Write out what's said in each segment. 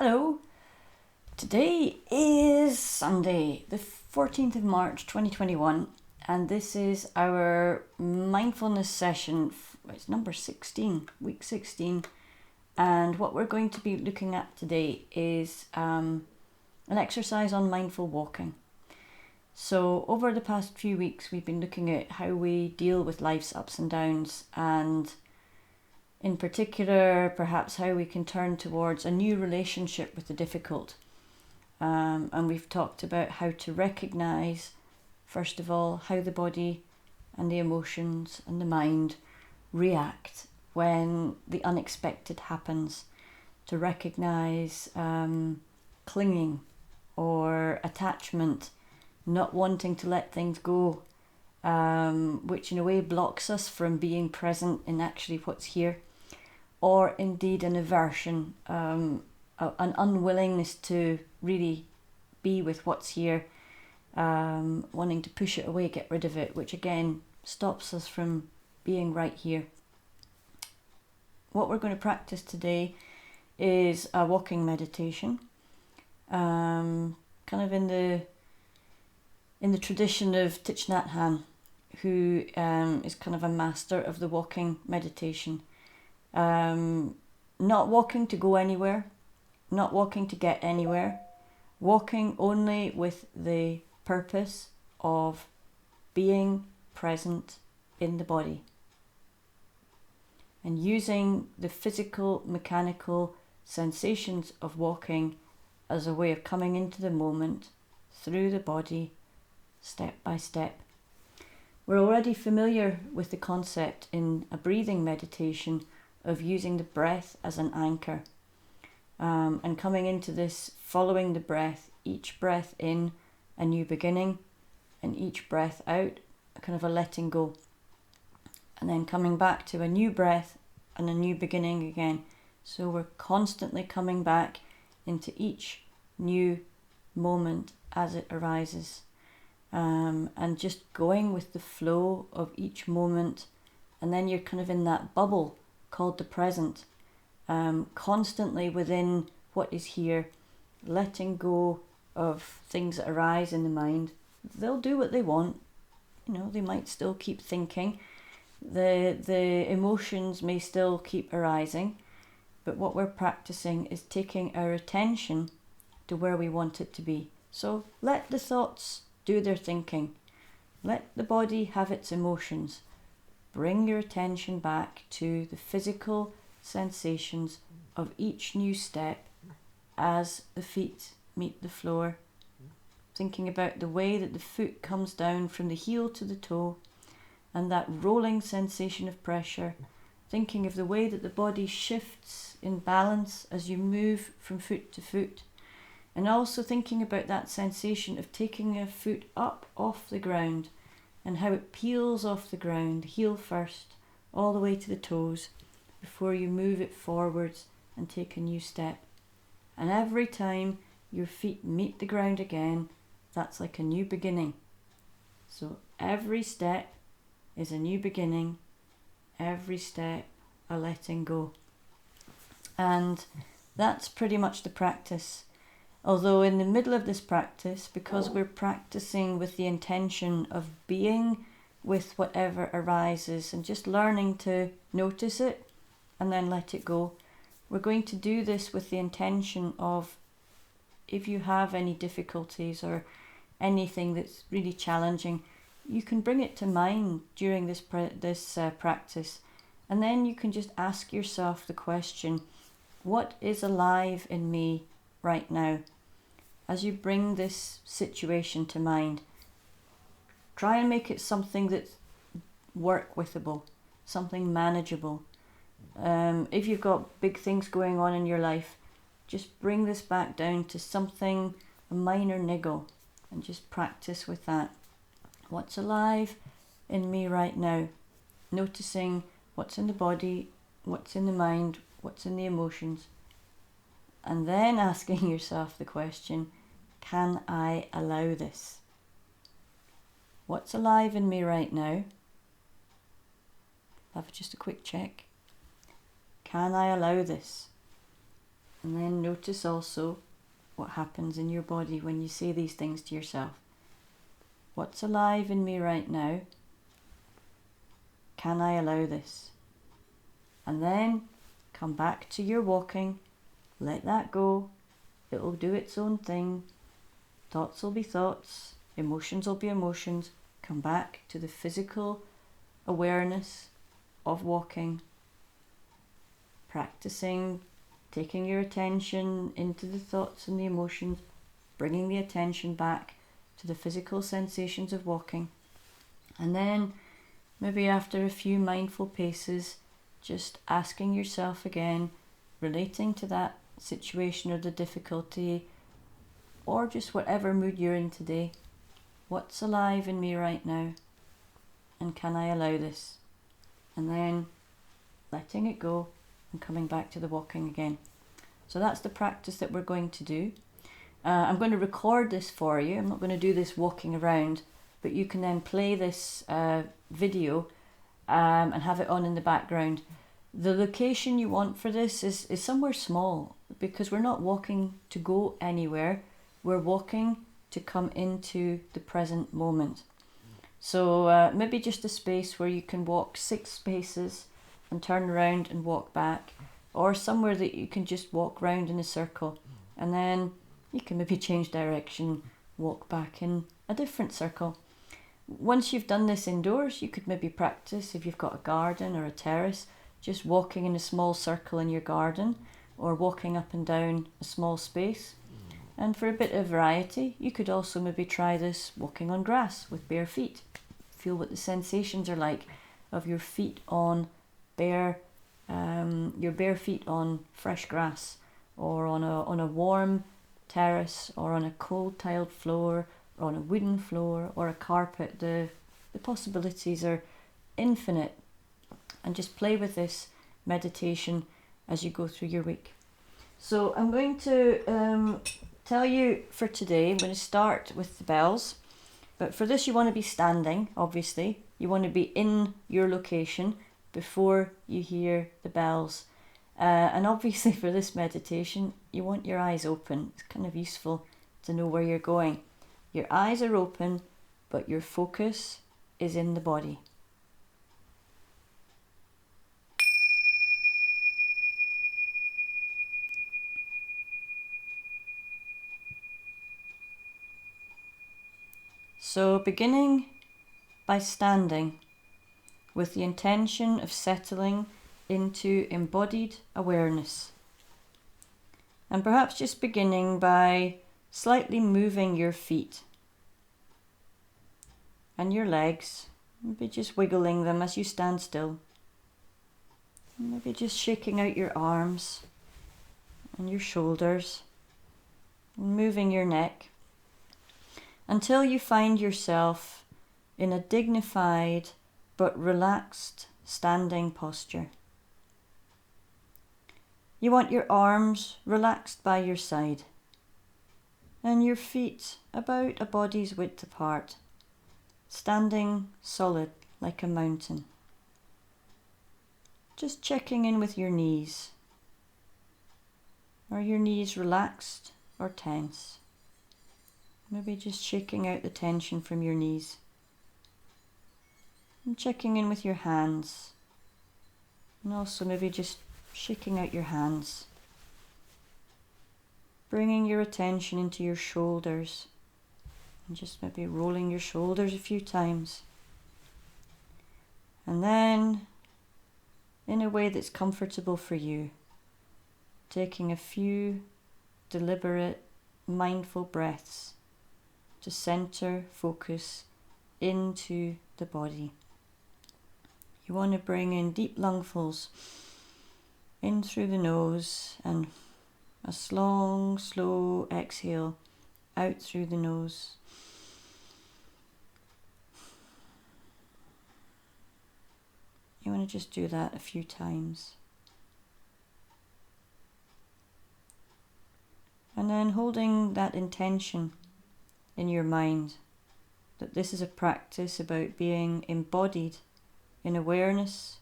Hello, today is Sunday, the 14th of March 2021, and this is our mindfulness session. It's number 16, week 16, and what we're going to be looking at today is an exercise on mindful walking. So over the past few weeks we've been looking at how we deal with life's ups and downs, and in particular, perhaps how we can turn towards a new relationship with the difficult. And we've talked about how to recognise, first of all, how the body and the emotions and the mind react when the unexpected happens. To recognise clinging or attachment, not wanting to let things go, which in a way blocks us from being present in actually what's here. Or indeed an aversion, an unwillingness to really be with what's here, wanting to push it away, get rid of it, which again stops us from being right here. What we're going to practice today is a walking meditation, kind of in the tradition of Thich Nhat Hanh, who is kind of a master of the walking meditation. Not walking to go anywhere, not walking to get anywhere, walking only with the purpose of being present in the body and using the physical, mechanical sensations of walking as a way of coming into the moment through the body, step by step. We're already familiar with the concept in a breathing meditation of using the breath as an anchor, and coming into this, following the breath, each breath in a new beginning and each breath out kind of a letting go, and then coming back to a new breath and a new beginning again. So we're constantly coming back into each new moment as it arises, and just going with the flow of each moment. And then you're kind of in that bubble called the present, constantly within what is here, letting go of things that arise in the mind. They'll do what they want, they might still keep thinking, the emotions may still keep arising, but what we're practicing is taking our attention to where we want it to be. So let the thoughts do their thinking, let the body have its emotions. Bring your attention back to the physical sensations of each new step as the feet meet the floor. Thinking about the way that the foot comes down from the heel to the toe and that rolling sensation of pressure. Thinking of the way that the body shifts in balance as you move from foot to foot. And also thinking about that sensation of taking a foot up off the ground and how it peels off the ground, heel first, all the way to the toes, before you move it forwards and take a new step. And every time your feet meet the ground again, that's like a new beginning. So every step is a new beginning, every step a letting go. And that's pretty much the practice. Although in the middle of this practice, because we're practicing with the intention of being with whatever arises and just learning to notice it and then let it go, we're going to do this with the intention of, if you have any difficulties or anything that's really challenging, you can bring it to mind during this practice, and then you can just ask yourself the question, what is alive in me right now? As you bring this situation to mind, try and make it something that's work withable, something manageable. If you've got big things going on in your life, just bring this back down to something, a minor niggle, and just practice with that. What's alive in me right now? Noticing what's in the body, what's in the mind, what's in the emotions. And then asking yourself the question, can I allow this? What's alive in me right now? Have just a quick check. Can I allow this? And then notice also what happens in your body when you say these things to yourself. What's alive in me right now? Can I allow this? And then come back to your walking. Let that go. It will do its own thing. Thoughts will be thoughts. Emotions will be emotions. Come back to the physical awareness of walking. Practicing taking your attention into the thoughts and the emotions, bringing the attention back to the physical sensations of walking. And then maybe after a few mindful paces, just asking yourself again, relating to that situation or the difficulty, or just whatever mood you're in today, what's alive in me right now? And can I allow this? And then letting it go and coming back to the walking again. So that's the practice that we're going to do. I'm going to record this for you. I'm not going to do this walking around, but you can then play this video and have it on in the background. The location you want for this is somewhere small, because we're not walking to go anywhere. We're walking to come into the present moment. So maybe just a space where you can walk 6 spaces and turn around and walk back, or somewhere that you can just walk round in a circle, and then you can maybe change direction, walk back in a different circle. Once you've done this indoors, you could maybe practice, if you've got a garden or a terrace, just walking in a small circle in your garden, or walking up and down a small space. And for a bit of variety, you could also maybe try this walking on grass with bare feet. Feel what the sensations are like of your feet on your bare feet on fresh grass, or on a warm terrace, or on a cold tiled floor, or on a wooden floor, or a carpet. The possibilities are infinite. And just play with this meditation as you go through your week. So I'm going to tell you for today, I'm going to start with the bells. But for this you want to be standing, obviously. You want to be in your location before you hear the bells. And obviously for this meditation, you want your eyes open. It's kind of useful to know where you're going. Your eyes are open, but your focus is in the body. So beginning by standing with the intention of settling into embodied awareness. And perhaps just beginning by slightly moving your feet and your legs, maybe just wiggling them as you stand still. Maybe just shaking out your arms and your shoulders, and moving your neck, until you find yourself in a dignified but relaxed standing posture. You want your arms relaxed by your side, and your feet about a body's width apart, standing solid like a mountain. Just checking in with your knees. Are your knees relaxed or tense? Maybe just shaking out the tension from your knees. And checking in with your hands. And also maybe just shaking out your hands. Bringing your attention into your shoulders. And just maybe rolling your shoulders a few times. And then, in a way that's comfortable for you, taking a few deliberate, mindful breaths to center, focus into the body. You want to bring in deep lungfuls in through the nose, and a long, slow exhale out through the nose. You want to just do that a few times. And then holding that intention in your mind that this is a practice about being embodied in awareness,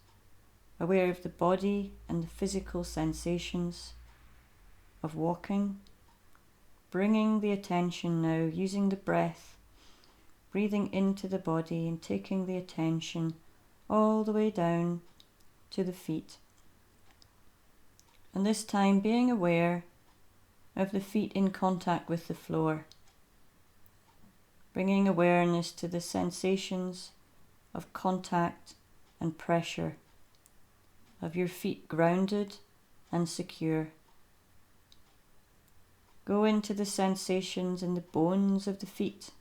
aware of the body and the physical sensations, of walking, bringing the attention now, using the breath, breathing into the body and taking the attention all the way down to the feet. And this time being aware of the feet in contact with the floor, bringing awareness to the sensations of contact and pressure of your feet grounded and secure. Go into the sensations in the bones of the feet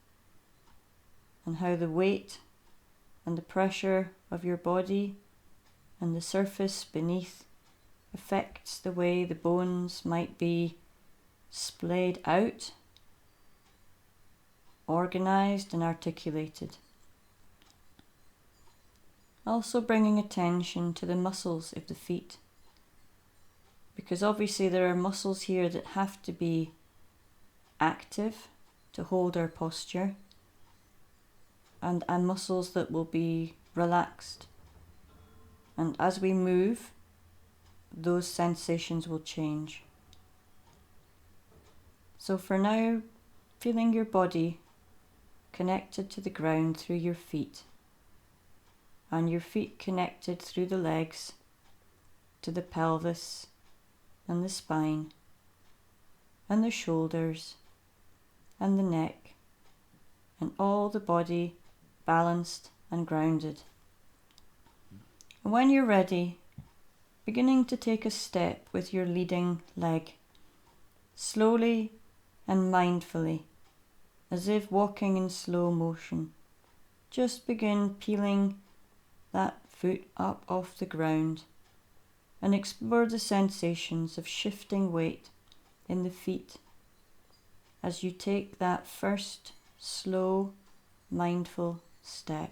and how the weight and the pressure of your body and the surface beneath affects the way the bones might be splayed out, organized and articulated. Also bringing attention to the muscles of the feet, because obviously there are muscles here that have to be active to hold our posture, and muscles that will be relaxed. And as we move, those sensations will change. So for now, feeling your body connected to the ground through your feet, and your feet connected through the legs to the pelvis and the spine and the shoulders and the neck, and all the body balanced and grounded. And when you're ready, beginning to take a step with your leading leg, slowly and mindfully, as if walking in slow motion. Just begin peeling that foot up off the ground and explore the sensations of shifting weight in the feet as you take that first slow, mindful step.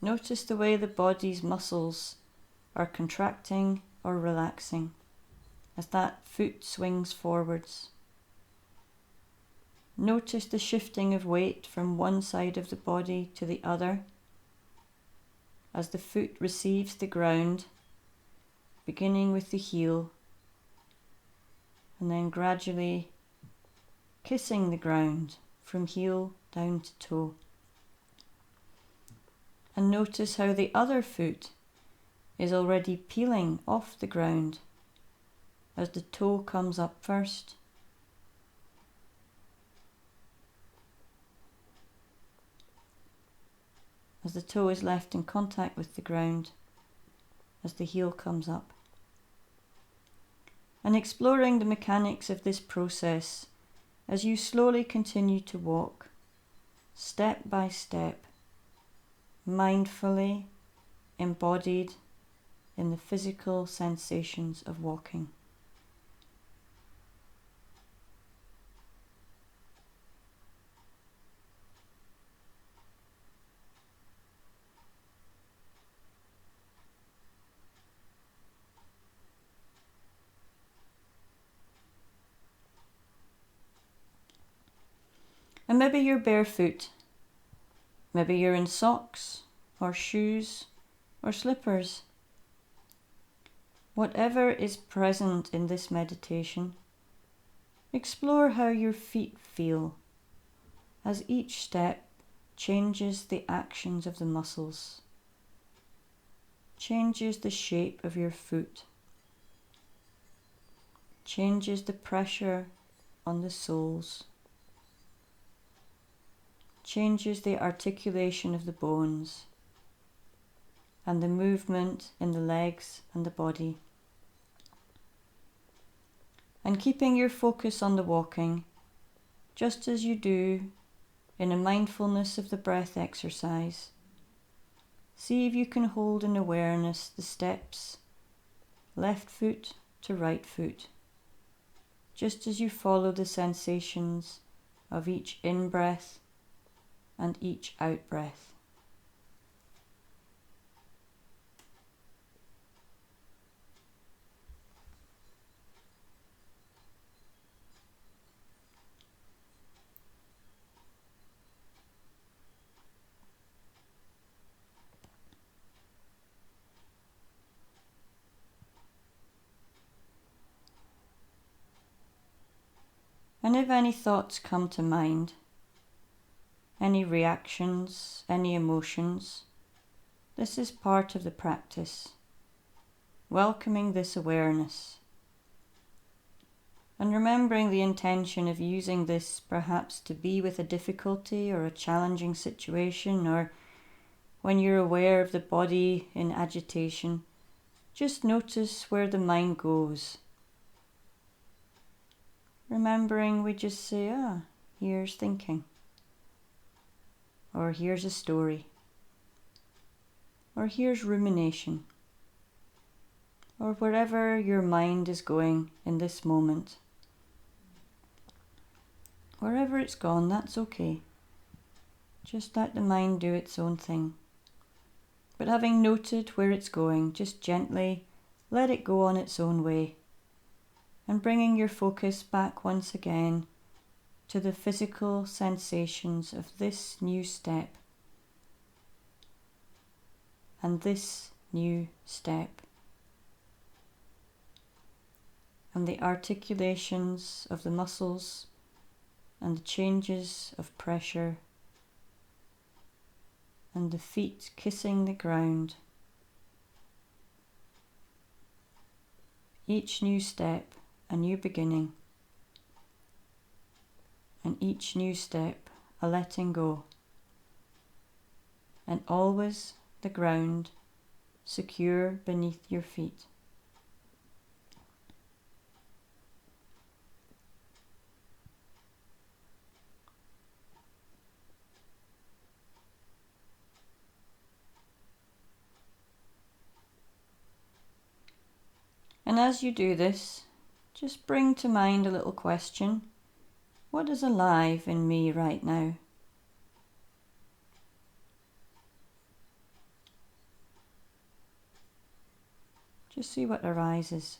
Notice the way the body's muscles are contracting or relaxing as that foot swings forwards. Notice the shifting of weight from one side of the body to the other as the foot receives the ground, beginning with the heel and then gradually kissing the ground from heel down to toe. And notice how the other foot is already peeling off the ground as the toe comes up first. As the toe is left in contact with the ground, as the heel comes up. And exploring the mechanics of this process as you slowly continue to walk, step by step, mindfully embodied in the physical sensations of walking. And maybe you're barefoot, maybe you're in socks or shoes or slippers. Whatever is present in this meditation, explore how your feet feel as each step changes the actions of the muscles, changes the shape of your foot, changes the pressure on the soles, changes the articulation of the bones and the movement in the legs and the body. And keeping your focus on the walking, just as you do in a mindfulness of the breath exercise, see if you can hold in awareness the steps, left foot to right foot, just as you follow the sensations of each in-breath and each out-breath. And if any thoughts come to mind, any reactions, any emotions, this is part of the practice, welcoming this awareness and remembering the intention of using this perhaps to be with a difficulty or a challenging situation, or when you're aware of the body in agitation, just notice where the mind goes. Remembering we just say, here's thinking, or here's a story, or here's rumination, or wherever your mind is going in this moment. Wherever it's gone, that's okay. Just let the mind do its own thing. But having noted where it's going, just gently let it go on its own way, and bringing your focus back once again to the physical sensations of this new step and this new step, and the articulations of the muscles and the changes of pressure, and the feet kissing the ground. Each new step a new beginning, and each new step a letting go, and always the ground secure beneath your feet. And as you do this, just bring to mind a little question. What is alive in me right now? Just see what arises.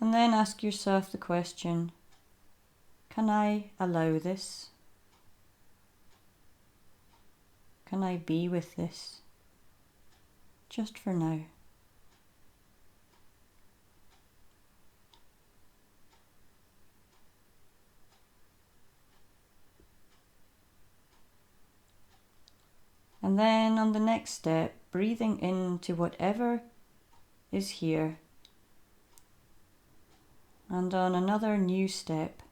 And then ask yourself the question, can I allow this? Can I be with this? Just for now. And then on the next step, breathing into whatever is here. And on another new step,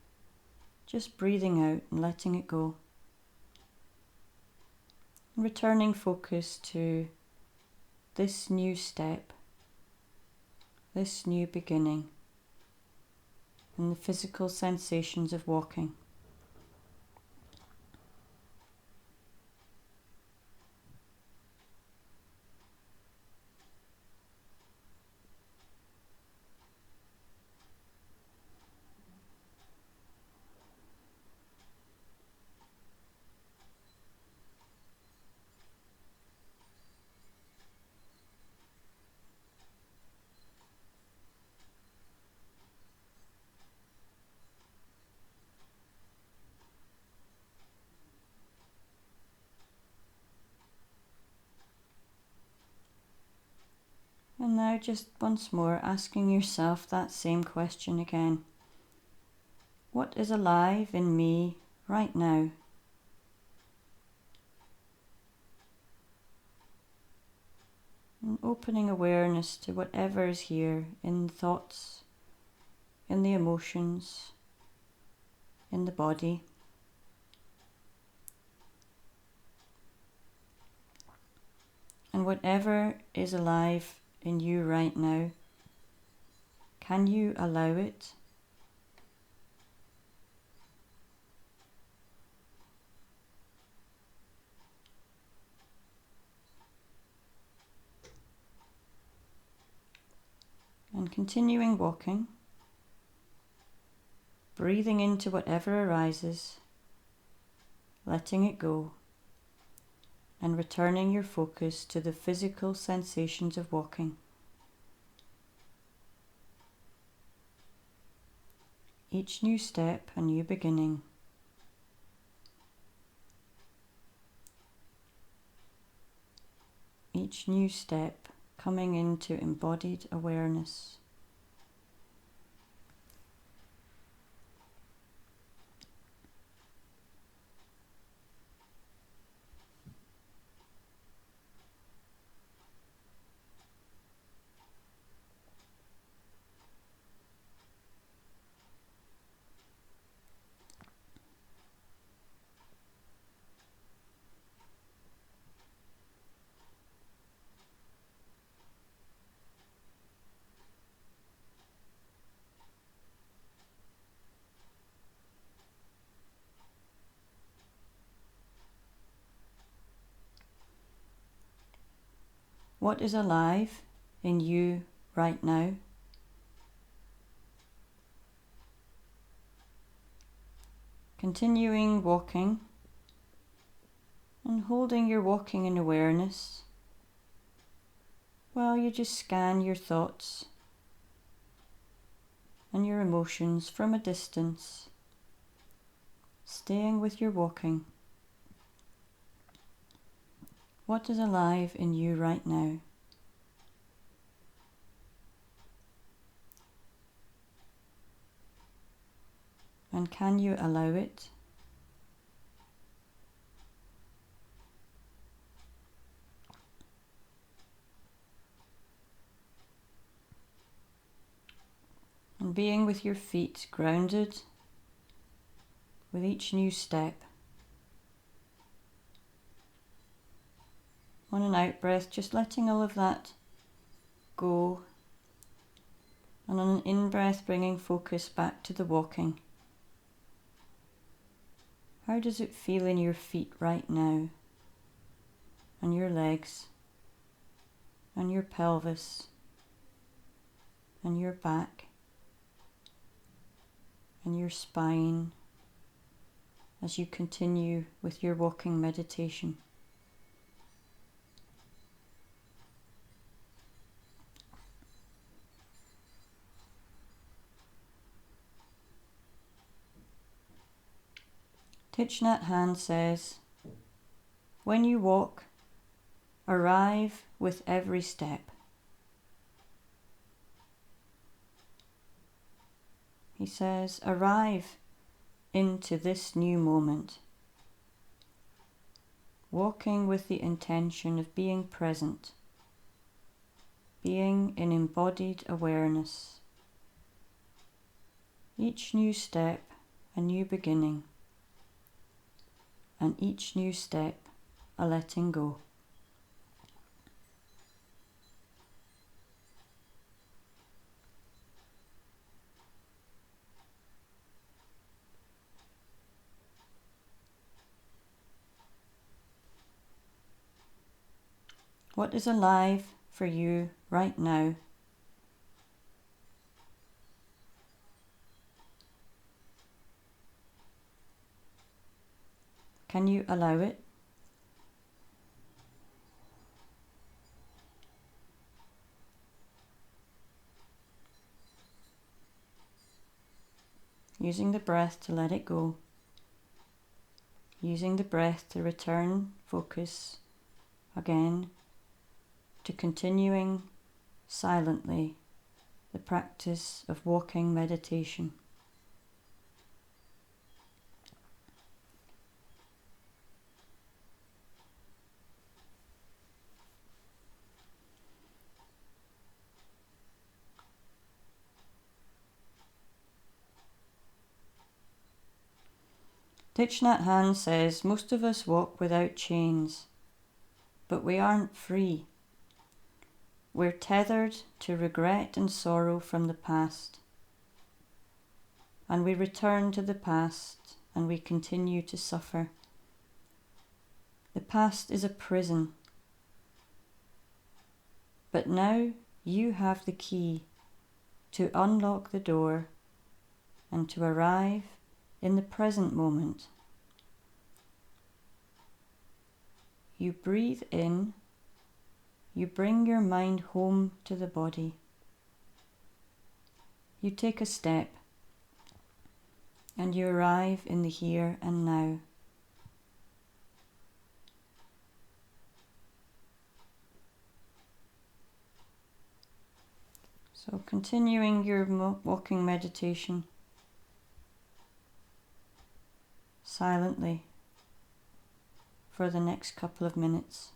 just breathing out and letting it go. Returning focus to this new step, this new beginning, and the physical sensations of walking. And now just once more asking yourself that same question again. What is alive in me right now? And opening awareness to whatever is here in the thoughts, in the emotions, in the body. And whatever is alive in you right now, can you allow it? And continuing walking, breathing into whatever arises, letting it go, and returning your focus to the physical sensations of walking. Each new step a new beginning, each new step coming into embodied awareness. What is alive in you right now? Continuing walking and holding your walking in awareness while you just scan your thoughts and your emotions from a distance, staying with your walking. What is alive in you right now? And can you allow it? And being with your feet grounded with each new step. On an out breath, just letting all of that go. And on an in breath, bringing focus back to the walking. How does it feel in your feet right now? And your legs? And your pelvis? And your back? And your spine? As you continue with your walking meditation. Thich Nhat Hanh says, when you walk, arrive with every step. He says, arrive into this new moment, walking with the intention of being present, being in embodied awareness. Each new step, a new beginning. And each new step, a letting go. What is alive for you right now? Can you allow it? Using the breath to let it go. Using the breath to return focus again to continuing silently the practice of walking meditation. Thich Nhat Hanh says, most of us walk without chains, but we aren't free. We're tethered to regret and sorrow from the past. And we return to the past and we continue to suffer. The past is a prison. But now you have the key to unlock the door and to arrive in the present moment. You breathe in, you bring your mind home to the body. You take a step and you arrive in the here and now. So continuing your walking meditation silently for the next couple of minutes.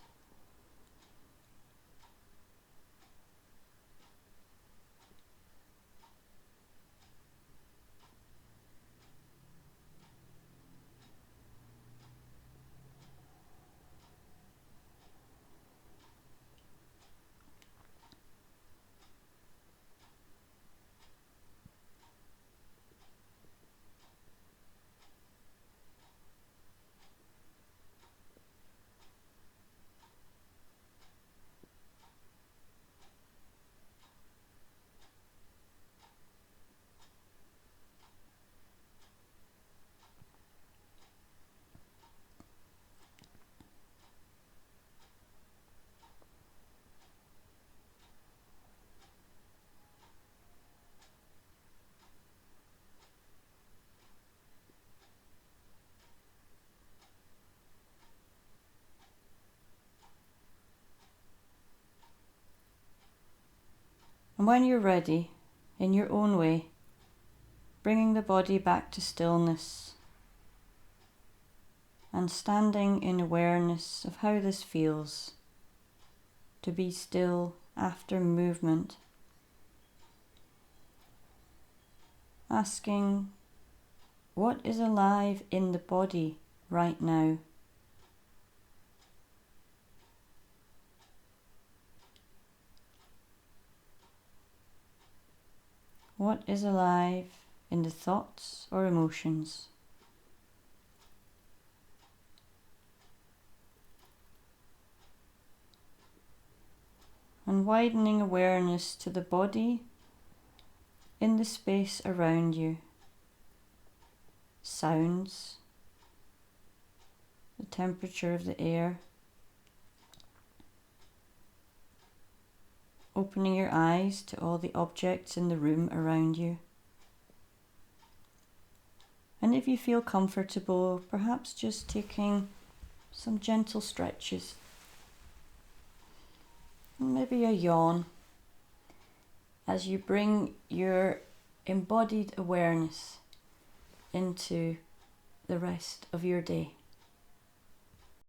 And when you're ready, in your own way, bringing the body back to stillness and standing in awareness of how this feels to be still after movement, asking what is alive in the body right now. What is alive in the thoughts or emotions? And widening awareness to the body in the space around you. Sounds, the temperature of the air. Opening your eyes to all the objects in the room around you. And if you feel comfortable, perhaps just taking some gentle stretches. And maybe a yawn as you bring your embodied awareness into the rest of your day.